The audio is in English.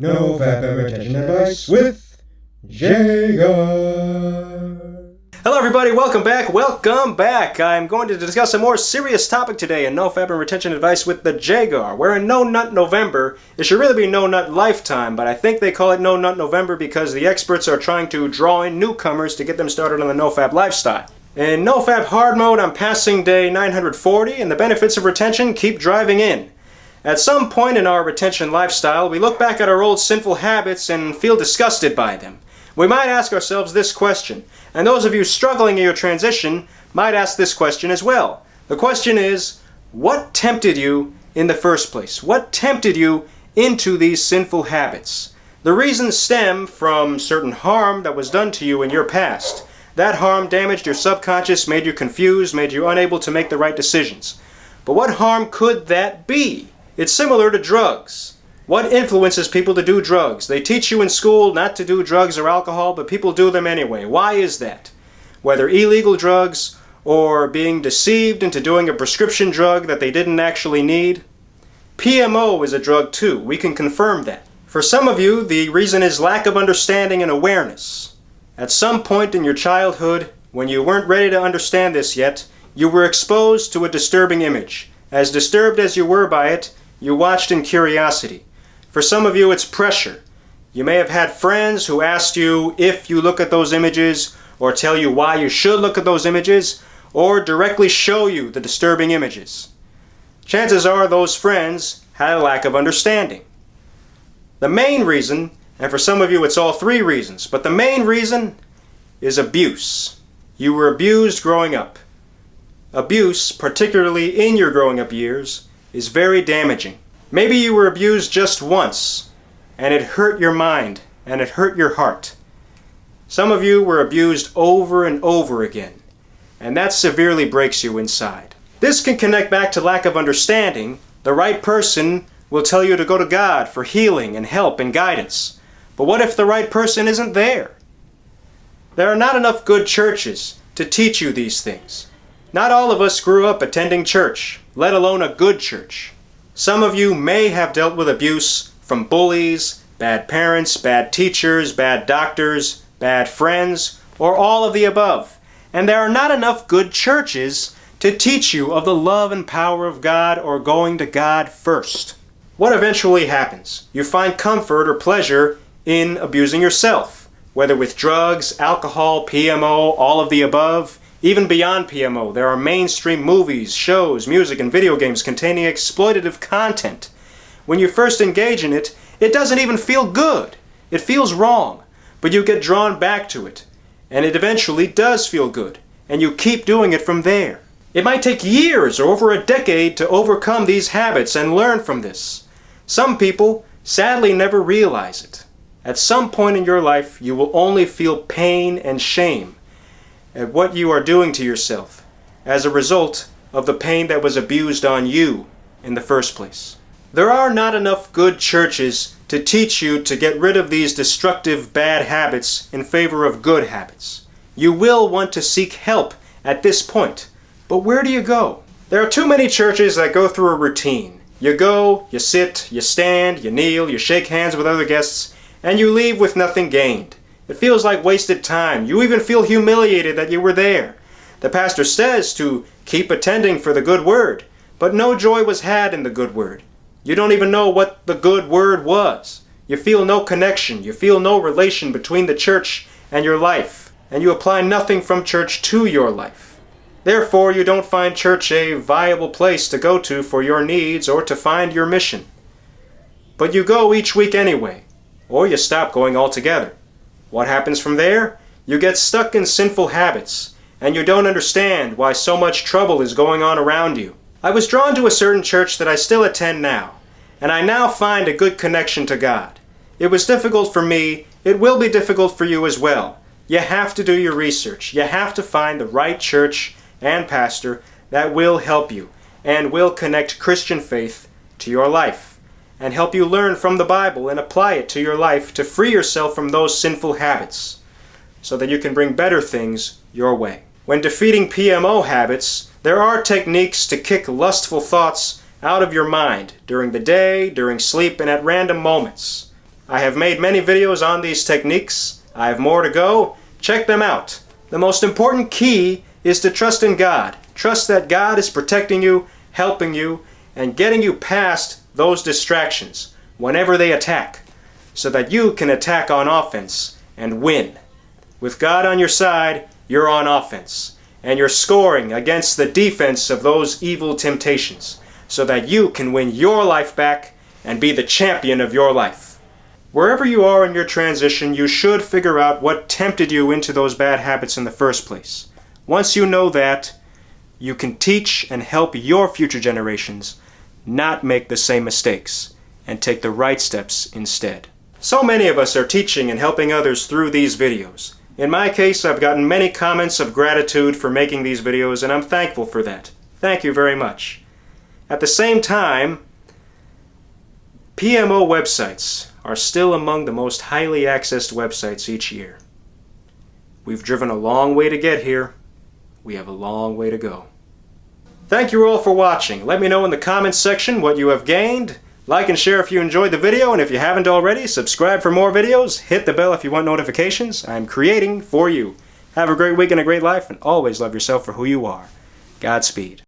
NoFap and retention advice with JGar. Hello everybody, welcome back. I'm going to discuss a more serious topic today in NoFap and retention advice with the JGar. We're in No Nut November. It should really be No Nut Lifetime, but I think they call it No Nut November because the experts are trying to draw in newcomers to get them started on the NoFap lifestyle. In NoFap hard mode, I'm passing day 940, and the benefits of retention keep driving in. At some point in our retention lifestyle, we look back at our old sinful habits and feel disgusted by them. We might ask ourselves this question, and those of you struggling in your transition might ask this question as well. The question is, what tempted you in the first place? What tempted you into these sinful habits? The reasons stem from certain harm that was done to you in your past. That harm damaged your subconscious, made you confused, made you unable to make the right decisions. But what harm could that be? It's similar to drugs. What influences people to do drugs? They teach you in school not to do drugs or alcohol, but people do them anyway. Why is that? Whether illegal drugs or being deceived into doing a prescription drug that they didn't actually need. PMO is a drug too. We can confirm that. For some of you, the reason is lack of understanding and awareness. At some point in your childhood, when you weren't ready to understand this yet, you were exposed to a disturbing image. As disturbed as you were by it, you watched in curiosity. For some of you, it's pressure. You may have had friends who asked you if you look at those images, or tell you why you should look at those images, or directly show you the disturbing images. Chances are those friends had a lack of understanding. The main reason, and for some of you it's all three reasons, but the main reason is abuse. You were abused growing up. Abuse, particularly in your growing up years, is very damaging. Maybe you were abused just once, and it hurt your mind, and it hurt your heart. Some of you were abused over and over again, and that severely breaks you inside. This can connect back to lack of understanding. The right person will tell you to go to God for healing and help and guidance. But what if the right person isn't there? There are not enough good churches to teach you these things. Not all of us grew up attending church, let alone a good church. Some of you may have dealt with abuse from bullies, bad parents, bad teachers, bad doctors, bad friends, or all of the above. And there are not enough good churches to teach you of the love and power of God or going to God first. What eventually happens? You find comfort or pleasure in abusing yourself, whether with drugs, alcohol, PMO, all of the above. Even beyond PMO, there are mainstream movies, shows, music, and video games containing exploitative content. When you first engage in it, it doesn't even feel good. It feels wrong, but you get drawn back to it, and it eventually does feel good, and you keep doing it from there. It might take years or over a decade to overcome these habits and learn from this. Some people sadly never realize it. At some point in your life, you will only feel pain and shame at what you are doing to yourself as a result of the pain that was abused on you in the first place. There are not enough good churches to teach you to get rid of these destructive bad habits in favor of good habits. You will want to seek help at this point, but where do you go? There are too many churches that go through a routine. You go, you sit, you stand, you kneel, you shake hands with other guests, and you leave with nothing gained. It feels like wasted time. You even feel humiliated that you were there. The pastor says to keep attending for the good word, but no joy was had in the good word. You don't even know what the good word was. You feel no connection. You feel no relation between the church and your life, and you apply nothing from church to your life. Therefore, you don't find church a viable place to go to for your needs or to find your mission. But you go each week anyway, or you stop going altogether. What happens from there? You get stuck in sinful habits, and you don't understand why so much trouble is going on around you. I was drawn to a certain church that I still attend now, and I now find a good connection to God. It was difficult for me. It will be difficult for you as well. You have to do your research. You have to find the right church and pastor that will help you and will connect Christian faith to your life, and help you learn from the Bible and apply it to your life to free yourself from those sinful habits so that you can bring better things your way. When defeating PMO habits, there are techniques to kick lustful thoughts out of your mind during the day, during sleep, and at random moments. I have made many videos on these techniques. I have more to go. Check them out. The most important key is to trust in God. Trust that God is protecting you, helping you, and getting you past those distractions whenever they attack, so that you can attack on offense and win. With God on your side, you're on offense, and you're scoring against the defense of those evil temptations, so that you can win your life back and be the champion of your life. Wherever you are in your transition, you should figure out what tempted you into those bad habits in the first place. Once you know that, you can teach and help your future generations not make the same mistakes and take the right steps instead. So many of us are teaching and helping others through these videos. In my case, I've gotten many comments of gratitude for making these videos, and I'm thankful for that. Thank you very much. At the same time, PMO websites are still among the most highly accessed websites each year. We've driven a long way to get here. We have a long way to go. Thank you all for watching. Let me know in the comments section what you have gained. Like and share if you enjoyed the video, and if you haven't already, subscribe for more videos. Hit the bell if you want notifications. I'm creating for you. Have a great week and a great life, and always love yourself for who you are. Godspeed.